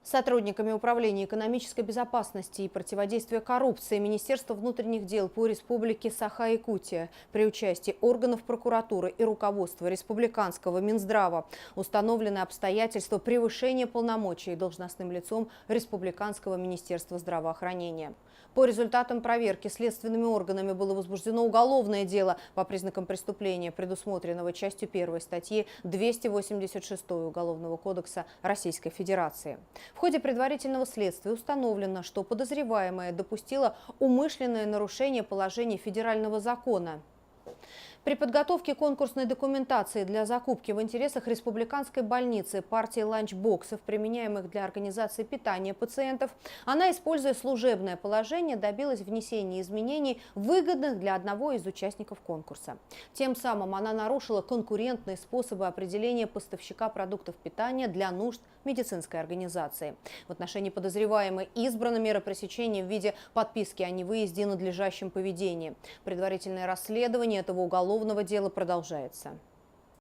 Сотрудниками Управления экономической безопасности и противодействия коррупции Министерства внутренних дел по Республике Саха-Якутия при участии органов прокуратуры и руководства Республиканского Минздрава установлены обстоятельства превышения полномочий должностным лицом Республиканского Министерства здравоохранения. По результатам проверки следственными органами было возбуждено уголовное дело по признакам преступления, предусмотренного частью 1 статьи 286 Уголовного кодекса Российской Федерации. В ходе предварительного следствия установлено, что подозреваемая допустила умышленное нарушение положений федерального закона. При подготовке конкурсной документации для закупки в интересах республиканской больницы партии ланчбоксов, применяемых для организации питания пациентов, она, используя служебное положение, добилась внесения изменений, выгодных для одного из участников конкурса. Тем самым она нарушила конкурентные способы определения поставщика продуктов питания для нужд медицинской организации. В отношении подозреваемой избрана мера пресечения в виде подписки о невыезде и надлежащем поведении. Предварительное расследование этого уголовного дела продолжается.